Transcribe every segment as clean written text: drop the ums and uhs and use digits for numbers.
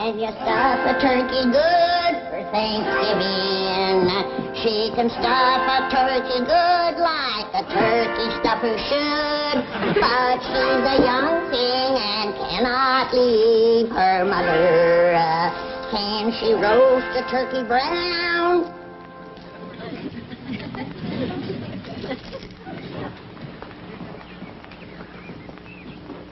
When you stuff a turkey good for Thanksgiving, she can stuff a turkey good like a turkey stuffer should. But she's a young thing and cannot leave her mother. Can she roast a turkey brown?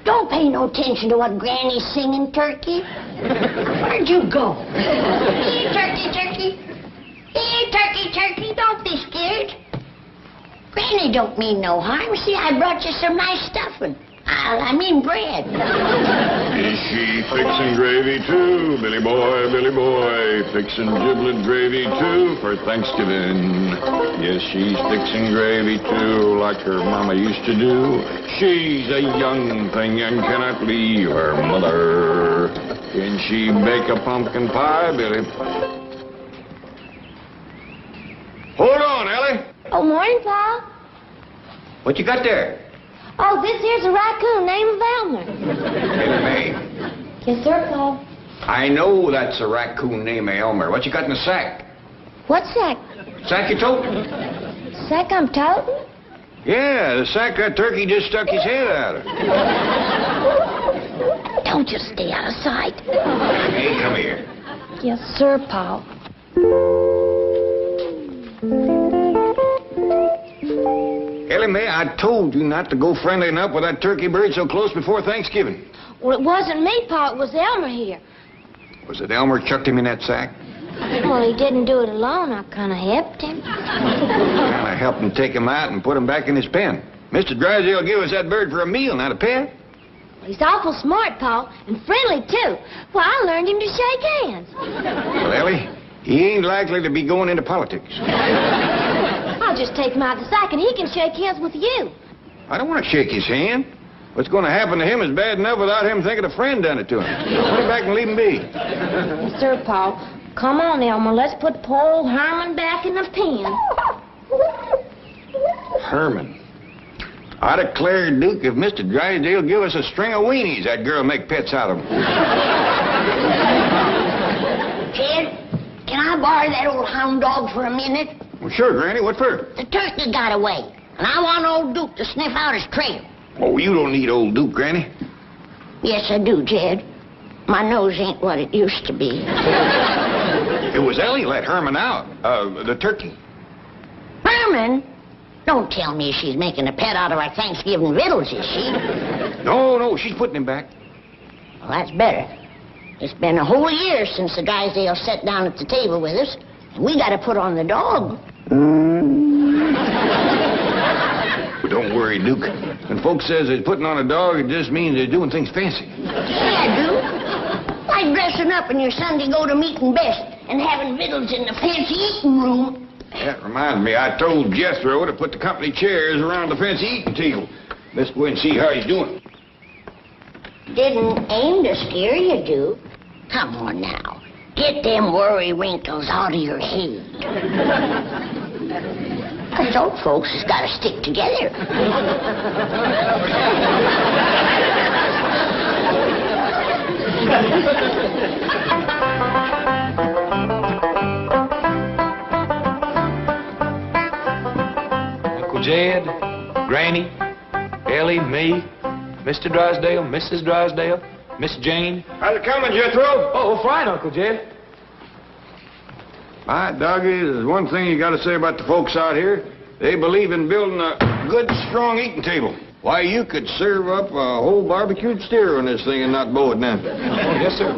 Don't pay no attention to what Granny's singing, Turkey. Where'd you go? Here, Turkey, Turkey. Here, Turkey, Turkey. Don't be scared. Granny don't mean no harm. See, I brought you some nice stuffing. I mean bread. Is she fixing gravy too, Billy boy, fixing giblet gravy too for Thanksgiving? Yes, she's fixing gravy too, like her mama used to do. She's a young thing and cannot leave her mother. Can she bake a pumpkin pie, Billy? Hold on, Elly. Oh, morning, Pa. What you got there? Oh, this here's a raccoon named Elmer. Elly May, Yes, sir, Pa. I know that's a raccoon named Elmer. What you got in the sack? What sack? Sack you toting? Sack I'm toting? Yeah, the sack that turkey just stuck his head out of. Don't just stay out of sight. Hey, come here. Yes, sir, Pa. Elly May, I told you not to go friendlying up with that turkey bird so close before Thanksgiving. Well, it wasn't me, Pa. It was Elmer here. Was it Elmer chucked him in that sack? Well, he didn't do it alone. I kind of helped him. Well, I helped him take him out and put him back in his pen. Mr. Drysdale gave us that bird for a meal, not a pet. He's awful smart, Pa, and friendly, too. Well, I learned him to shake hands. Well, Elly, he ain't likely to be going into politics. I'll just take him out of the sack, and he can shake hands with you. I don't want to shake his hand. What's going to happen to him is bad enough without him thinking a friend done it to him. Put him back and leave him be. Yes, sir, Pa. Come on, Elmer. Let's put poor old Herman back in the pen. Herman. I declare, Duke, if Mr. Drysdale give us a string of weenies, that girl make pets out of them. Jed, can I borrow that old hound dog for a minute? Well, sure, Granny. What for? The turkey got away, and I want old Duke to sniff out his trail. Oh, you don't need old Duke, Granny. Yes, I do, Jed. My nose ain't what it used to be. It was Elly let Herman out. The turkey. Herman? Don't tell me she's making a pet out of our Thanksgiving victuals, is she? No, she's putting him back. Well, that's better. It's been a whole year since the Drysdale sat down at the table with us, and we got to put on the dog. But don't worry, Duke. When folks says they're putting on a dog, it just means they're doing things fancy. Yeah, Duke. Like dressing up in your Sunday go-to-meeting best and having victuals in the fancy eating room. That reminds me, I told Jethro to put the company chairs around the fancy eating table. Let's go and see how he's doing. Didn't aim to scare you, Duke. Come on now. Get them worry wrinkles out of your head. Us old folks has got to stick together. Uncle Jed, Granny, Elly, me, Mr. Drysdale, Mrs. Drysdale, Miss Jane. How's it coming, Jethro? Oh, fine, Uncle Jed. My doggy, there's one thing you got to say about the folks out here. They believe in building a good, strong eating table. Why, you could serve up a whole barbecued steer on this thing and not bow it down. Oh, yes, sir.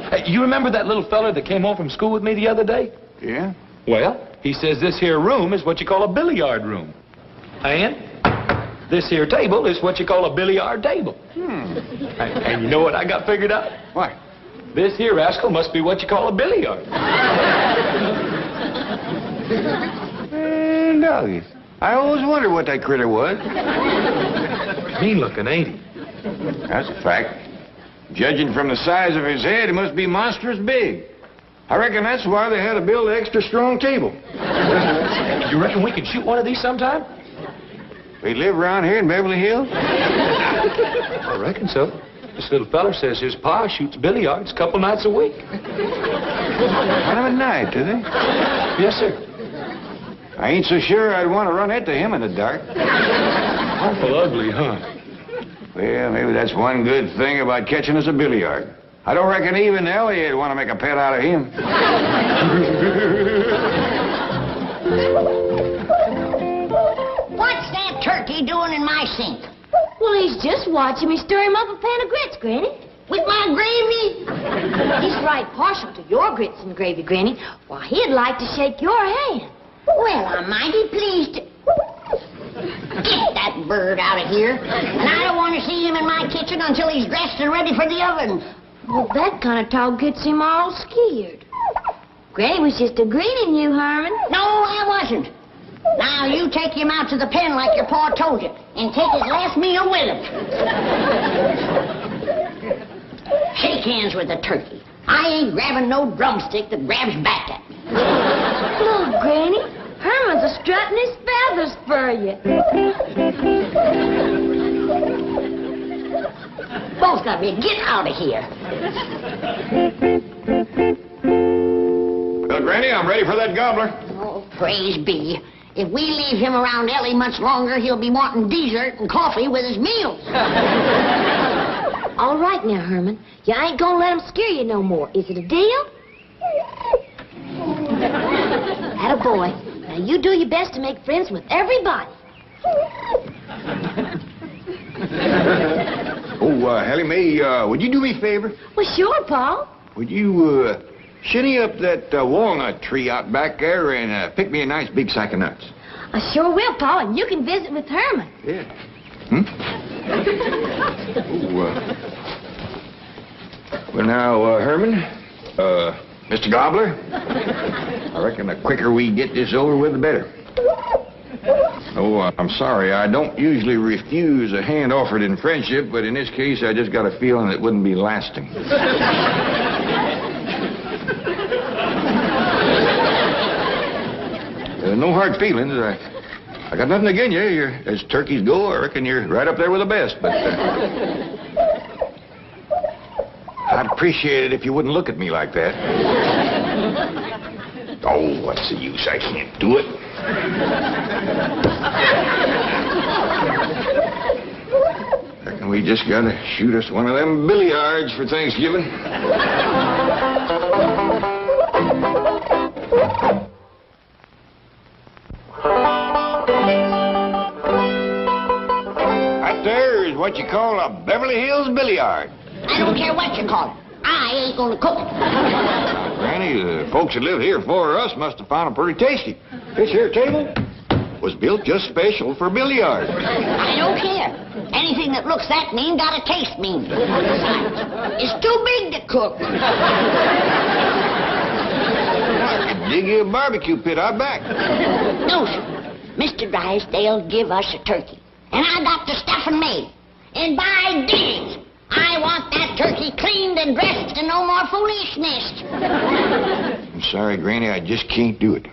Hey, you remember that little feller that came home from school with me the other day? Yeah? Well, he says this here room is what you call a billiard room. And this here table is what you call a billiard table. And you know what I got figured out? What? This here rascal must be what you call a billiard. Doggies. I always wondered what that critter was. Mean looking, ain't he? That's a fact. Judging from the size of his head, he must be monstrous big. I reckon that's why they had to build an extra strong table. You reckon we could shoot one of these sometime? We live around here in Beverly Hills? I reckon so. This little feller says his pa shoots billiards a couple nights a week. Kind of a night, do they? Yes, sir. I ain't so sure I'd want to run into him in the dark. Awful ugly, huh? Well, maybe that's one good thing about catching us a billiard. I don't reckon even Elly would want to make a pet out of him. What's that turkey doing in my sink? Well, he's just watching me stir him up a pan of grits, Granny. With my gravy? He's right partial to your grits and gravy, Granny. Why, he'd like to shake your hand. Well, I'm mighty pleased. Get that bird out of here. And I don't want to see him in my kitchen until he's dressed and ready for the oven. Well, that kind of talk gets him all scared. Granny was just agreeing you, Herman. No, I wasn't. Now, you take him out to the pen like your pa told you, and take his last meal with him. Shake hands with the turkey. I ain't grabbing no drumstick that grabs back at me. Look, Granny, Herman's a strutting his feathers for you. Both of you, get out of here. Well, Granny, I'm ready for that gobbler. Oh, praise be. If we leave him around Elly much longer, he'll be wanting dessert and coffee with his meals. All right now, Herman. You ain't gonna let him scare you no more. Is it a deal? Attaboy. Now, you do your best to make friends with everybody. Oh, Elly Mae, would you do me a favor? Well, sure, Pa. Would you, shinny up that walnut tree out back there and pick me a nice big sack of nuts? I sure will, Pa, and you can visit with Herman. Yeah. Hmm? Oh, well, now, Herman, Mr. Gobbler, I reckon the quicker we get this over with, the better. Oh, I'm sorry. I don't usually refuse a hand offered in friendship, but in this case, I just got a feeling it wouldn't be lasting. No hard feelings. I got nothing against you. As turkeys go, I reckon you're right up there with the best, but I'd appreciate it if you wouldn't look at me like that. Oh, what's the use? I can't do it. Reckon we just gotta shoot us one of them billiards for Thanksgiving. Right there is what you call a Beverly Hills billiard. I don't care what you call it. I ain't gonna cook it. Granny, the folks that live here before us must have found it pretty tasty. This here table was built just special for billiards. I don't care. Anything that looks that mean got to taste mean. Besides, it's too big to cook. I could dig you a barbecue pit out back. No, sir. Mr. Drysdale give us a turkey, and I got the stuffing made. And by digs, I want that turkey cleaned and dressed and no more foolishness. I'm sorry, Granny, I just can't do it.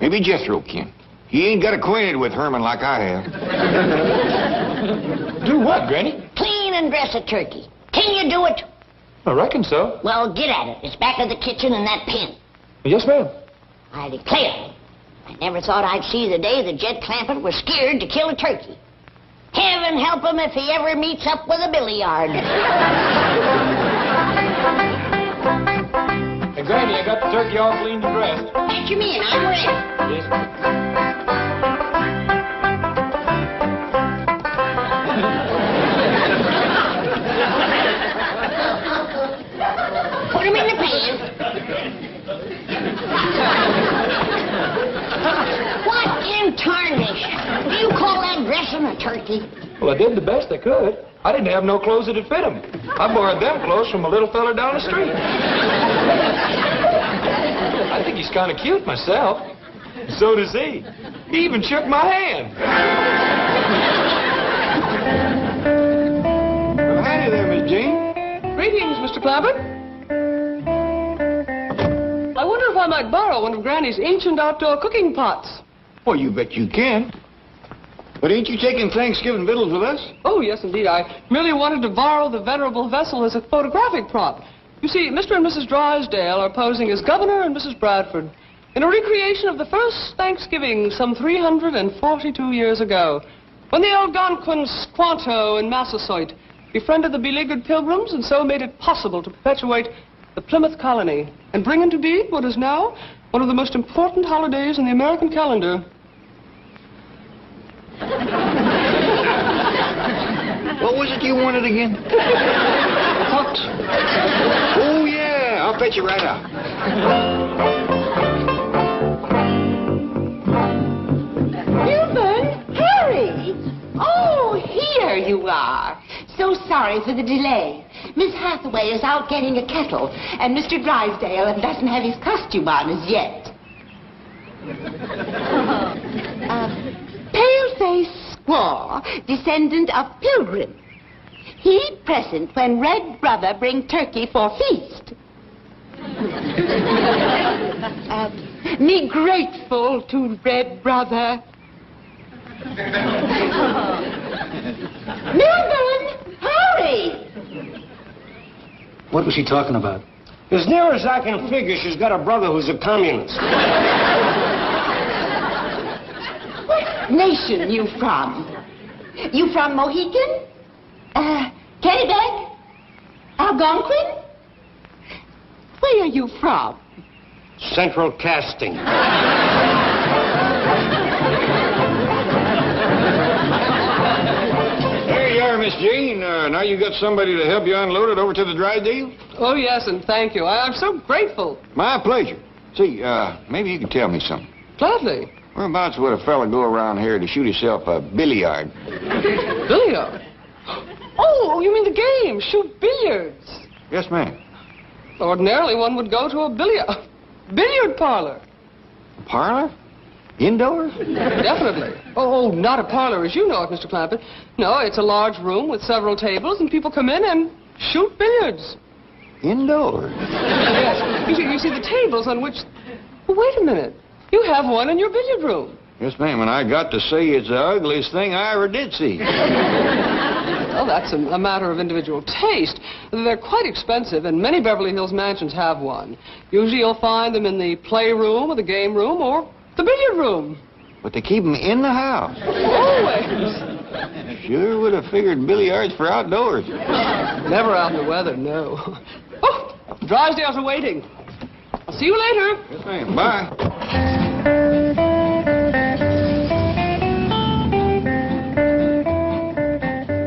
Maybe Jethro can. He ain't got acquainted with Herman like I have. Do what, Granny? Clean and dress a turkey. Can you do it? I reckon so. Well, get at it. It's back of the kitchen in that pen. Yes, ma'am. I declare, I never thought I'd see the day that Jed Clampett was scared to kill a turkey. Heaven help him if he ever meets up with a billiard. Hey, Granny, I got the turkey all cleaned and dressed. Catch him in. I'm ready. Yes, ma'am. Put him in the pan. What in tarnish? Do you call that dressing a turkey? Well, I did the best I could. I didn't have no clothes that'd fit him. I borrowed them clothes from a little fella down the street. I think he's kind of cute myself. So does he. He even shook my hand. Well, howdy there, Miss Jean. Greetings, Mr. Clampett. I wonder if I might borrow one of Granny's ancient outdoor cooking pots. Well, you bet you can. But ain't you taking Thanksgiving victuals with us? Oh, yes, indeed. I merely wanted to borrow the venerable vessel as a photographic prop. You see, Mr. and Mrs. Drysdale are posing as Governor and Mrs. Bradford in a recreation of the first Thanksgiving some 342 years ago, when the Algonquins Squanto and Massasoit befriended the beleaguered Pilgrims and so made it possible to perpetuate the Plymouth colony and bring into being what is now one of the most important holidays in the American calendar. What was it you wanted again? What? Oh, yeah. I'll fetch you right out. Rubin, Harry! Oh, here you are. So sorry for the delay. Miss Hathaway is out getting a kettle, and Mr. Drysdale doesn't have his costume on as yet. Pale-faced squaw, descendant of Pilgrim. He present when Red Brother bring turkey for feast. Me grateful to Red Brother. Milburn, hurry! What was she talking about? As near as I can figure, she's got a brother who's a communist. What nation you from? You from Mohican? Kennebec? Algonquin? Where are you from? Central Casting. There you are, Miss Jean. Now you got somebody to help you unload it over to the Drysdale? Oh, yes, and thank you. I'm so grateful. My pleasure. See, maybe you can tell me something. Gladly. Whereabouts would a fella go around here to shoot himself a billiard? Billiard? Oh, you mean the game, shoot billiards. Yes, ma'am. Ordinarily, one would go to a billiard parlor. A parlor? Indoors? Definitely. Oh, not a parlor as you know it, Mr. Clampett. No, it's a large room with several tables, and people come in and shoot billiards. Indoors? Yes. You see the tables on which... Oh, wait a minute. You have one in your billiard room. Yes, ma'am, and I got to say it's the ugliest thing I ever did see. Well, that's a matter of individual taste. They're quite expensive, and many Beverly Hills mansions have one. Usually you'll find them in the playroom or the game room or the billiard room. But they keep them in the house. Always. Sure would have figured billiards for outdoors. Never out in the weather, no. Oh, Drysdale's are waiting. I'll see you later. Yes, ma'am. Bye.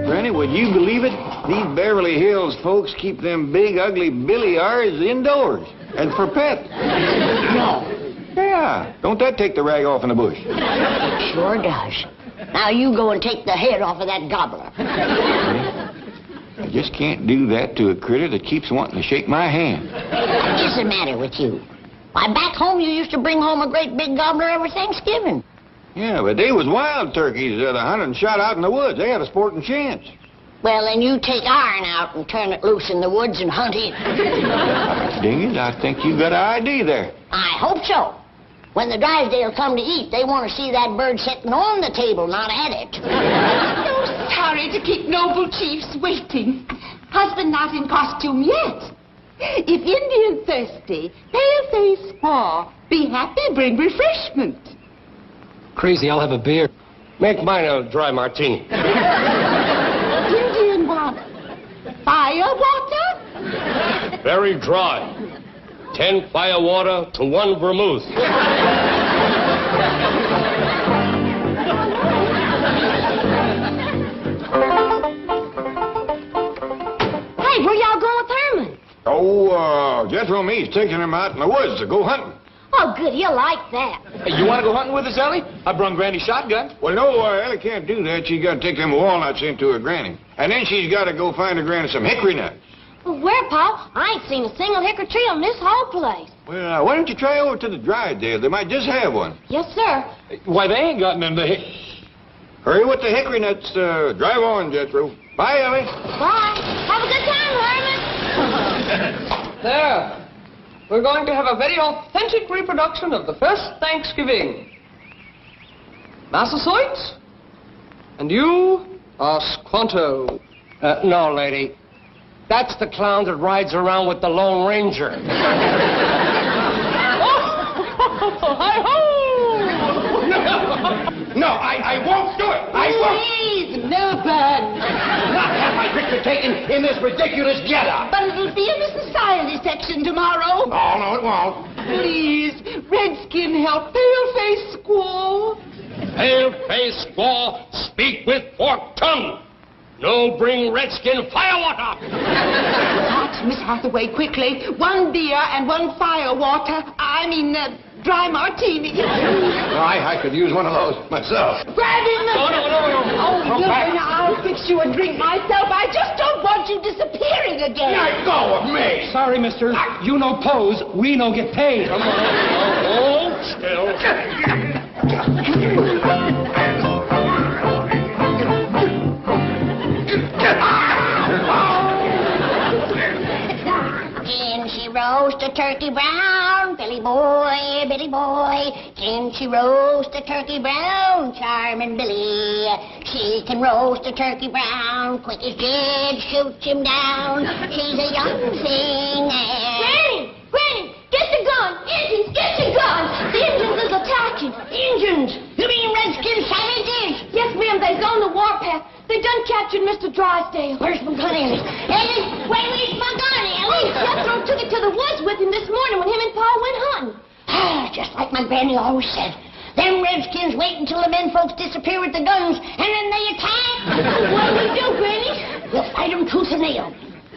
Granny, would you believe it? These Beverly Hills folks keep them big, ugly billiards indoors and for pets. No. Yeah. Don't that take the rag off in the bush? Sure does. Now you go and take the head off of that gobbler. I just can't do that to a critter that keeps wanting to shake my hand. What's the matter with you? Why, back home you used to bring home a great big gobbler every Thanksgiving. Yeah, but they was wild turkeys that hunted and shot out in the woods. They had a sporting chance. Well, then you take iron out and turn it loose in the woods and hunt it. Ding it, I think you got an idea there. I hope so. When the Drysdale come to eat, they want to see that bird sitting on the table, not at it. So sorry to keep noble chiefs waiting. Husband not in costume yet. If Indian thirsty, pale-faced squaw, be happy, bring refreshment. Crazy, I'll have a beer. Make mine a dry martini. Indian what? Fire water? Very dry. 10 fire water to 1 vermouth. Hey, where y'all going with Herman? Oh, Jethro and me's taking him out in the woods to go hunting. Oh, good, he'll like that. Hey, you want to go hunting with us, Elly? I brung Granny's shotgun. Well, no, Elly can't do that. She's got to take them walnuts into her granny. And then she's got to go find her granny some hickory nuts. Well, where, Pa? I ain't seen a single hickory tree on this whole place. Well, why don't you try over to the Drysdale? They might just have one. Yes, sir. Why, they ain't got none to Hurry with the hickory nuts. Drive on, Jethro. Bye, Elly. Bye. Have a good time, Herman. There. We're going to have a very authentic reproduction of the first Thanksgiving. Massasoit, And you are Squanto. No, lady. That's the clown that rides around with the Lone Ranger. Hi-ho! No, I won't do it. I won't. Please, Milburn. Not have my picture taken in this ridiculous getup. But it'll be in the society section tomorrow. Oh, no, it won't. Please, Redskin, help Pale-Face Squaw. Pale-faced squaw, speak with forked tongue. No bring Redskin firewater. Hot, Miss Hathaway, quickly. 1 beer and 1 firewater. Dry martini. I could use one of those myself. Grab him. No. Oh, Milburn, I'll fix you a drink myself. I just don't want you disappearing again. Let go of me. Sorry, mister. You no pose, we no get paid. Come on. Hold still. Can she roast a turkey brown, Billy boy, Billy boy? Can she roast a turkey brown, charming Billy? She can roast a turkey brown, quick as Jed shoots him down. She's a young thing and... Granny, get the gun! Indians, get the gun! The Indians is attacking! Indians! You mean Redskin savages? Yes, ma'am, they's on the warpath. They done captured Mr. Drysdale. Where's my gun, Elly? Elly, where's my gun, Elly? Jethro took it to the woods with him this morning when him and Pa went hunting. Just like my granny always said. Them Redskins wait until the men folks disappear with the guns, and then they attack. What'll we do, Granny? We'll fight them tooth and nail.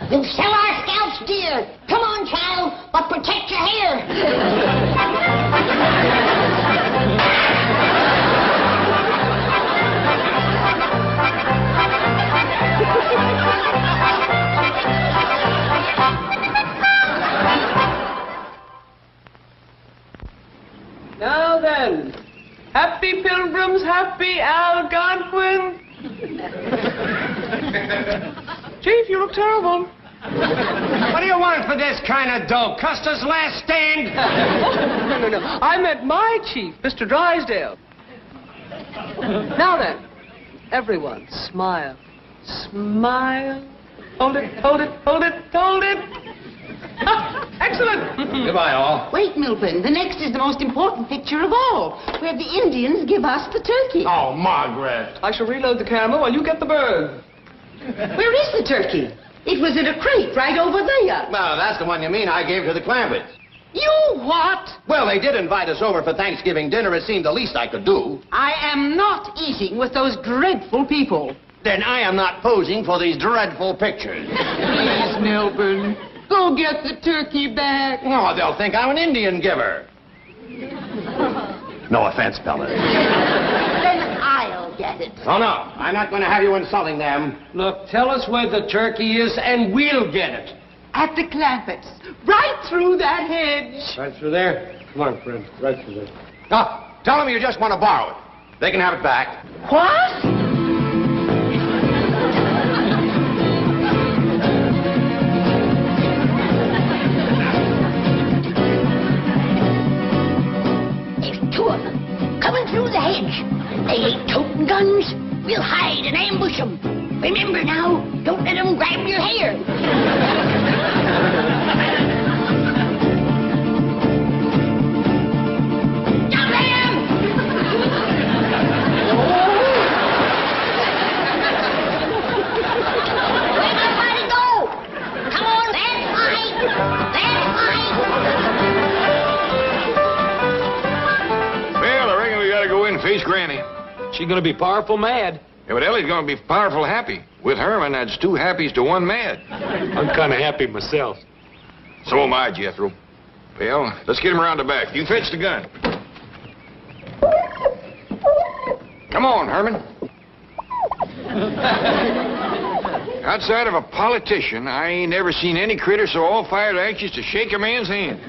We'll sell our scalps dear. Come on, child, but protect your hair. Now then, happy pilgrims, happy Algonquin. Chief, you look terrible. What do you want for this kind of dope? Custer's last stand? No. I meant my chief, Mr. Drysdale. Now then, everyone, smile. Smile. Hold it. Excellent. Goodbye, all. Wait, Milburn. The next is the most important picture of all, where the Indians give us the turkey. Oh, Margaret. I shall reload the camera while you get the bird. Where is the turkey? It was in a crate right over there. Well, that's the one you mean I gave to the Clampetts. You what? Well, they did invite us over for Thanksgiving dinner. It seemed the least I could do. I am not eating with those dreadful people. Then I am not posing for these dreadful pictures. Please, Milburn, go get the turkey back. Oh, they'll think I'm an Indian giver. No offense, fellas. Then I'll get it. Oh, no. I'm not going to have you insulting them. Look, tell us where the turkey is and we'll get it. At the Clampetts, right through that hedge. Right through there? Come on, Fred. Right through there. Oh, tell them you just want to borrow it. They can have it back. What? There's 2 of them coming through the hedge. They ain't toting guns. We'll hide and ambush them. Remember now, don't let them grab your hair. Stop them! Let everybody go! Come on, let's fight! Let's fight! Well, I reckon we gotta go in and face Granny. She's gonna be powerful mad. Yeah, but Elly's gonna be powerful happy. With Herman, that's 2 happies to 1 mad. I'm kind of happy myself. So am I, Jethro. Well, let's get him around the back. You fetch the gun. Come on, Herman. Outside of a politician, I ain't ever seen any critter so all-fired anxious to shake a man's hand.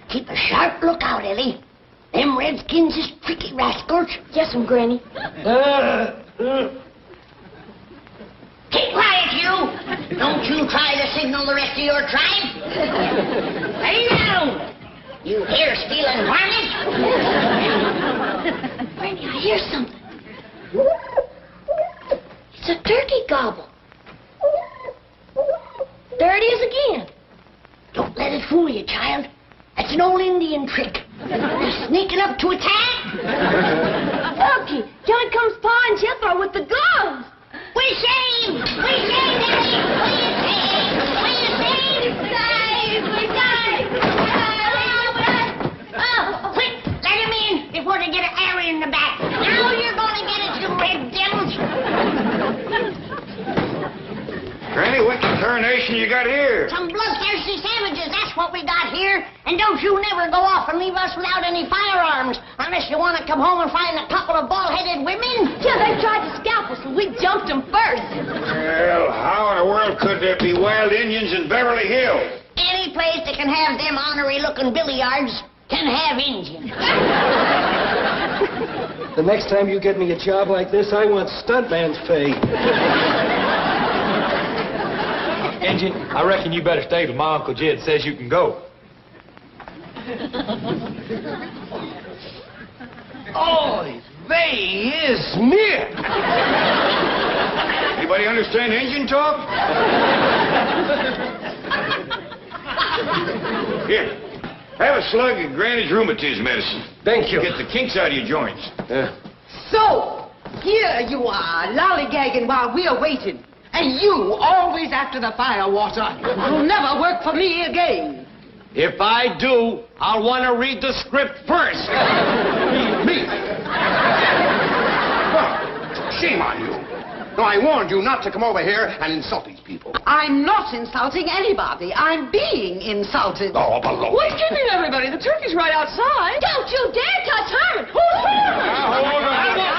Keep a sharp lookout, Elly. Them Redskins is tricky rascals. Yes'm, Granny. Keep quiet, you! Don't you try to signal the rest of your tribe. Lay down! You hair-stealing varmint! Granny, I hear something. It's a turkey gobble. There it is again. Don't let it fool you, child. That's an old Indian trick. They're sneaking up to attack. Look, here comes Pa and Jethro with the guns. We saved! We saved, Elly! We saved! We saved! We saved! Oh, quick! Let him in before they get an arrow in the back. Now you're gonna get it, you red devils! Granny, what tarnation you got here? Some bloodthirsty savages, that's what we got here. And don't you never go off and leave us without any firearms, unless you want to come home and find a couple of bald-headed women. Yeah, they tried to scalp us, and we jumped them first. Well, how in the world could there be wild Indians in Beverly Hills? Any place that can have them ornery-looking billiards can have Indians. The next time you get me a job like this, I want stuntman's pay. Injun, I reckon you better stay till my Uncle Jed says you can go. Oy vey, is me. Anybody understand Indian talk? Here, have a slug of Granny's rheumatism medicine. Thank you. Get the kinks out of your joints. So, here you are, lollygagging while we're waiting. And you, always after the fire water. You'll never work for me again. If I do, I'll want to read the script first. Me? Shame on you. No, I warned you not to come over here and insult these people. I'm not insulting anybody. I'm being insulted. Oh, below. What's keeping everybody? The turkey's right outside. Don't you dare touch Herman. Who's Herman? Hold on.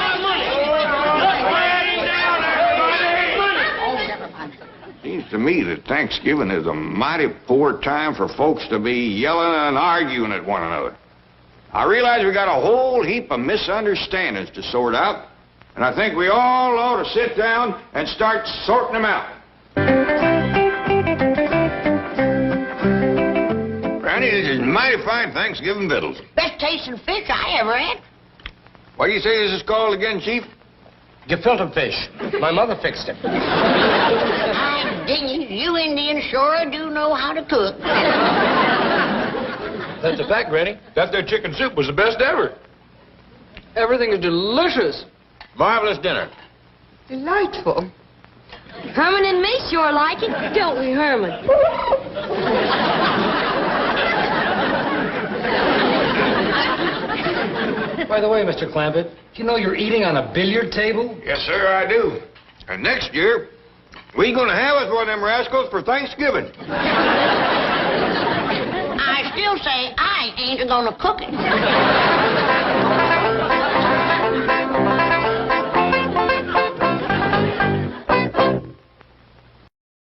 Seems to me that Thanksgiving is a mighty poor time for folks to be yelling and arguing at one another. I realize we got a whole heap of misunderstandings to sort out, and I think we all ought to sit down and start sorting them out. Granny, this is mighty fine Thanksgiving victuals. Best tasting fish I ever had. What do you say this is called again, Chief? Gefilte fish. My mother fixed it. I'm dinging. You Indians sure do know how to cook. That's a fact, Granny. That there chicken soup was the best ever. Everything is delicious. Marvelous dinner. Delightful. Herman and me sure like it, don't we, Herman? By the way, Mr. Clampett, you know you're eating on a billiard table? Yes, sir, I do. And next year, we gonna have us one of them rascals for Thanksgiving. I still say I ain't gonna cook it.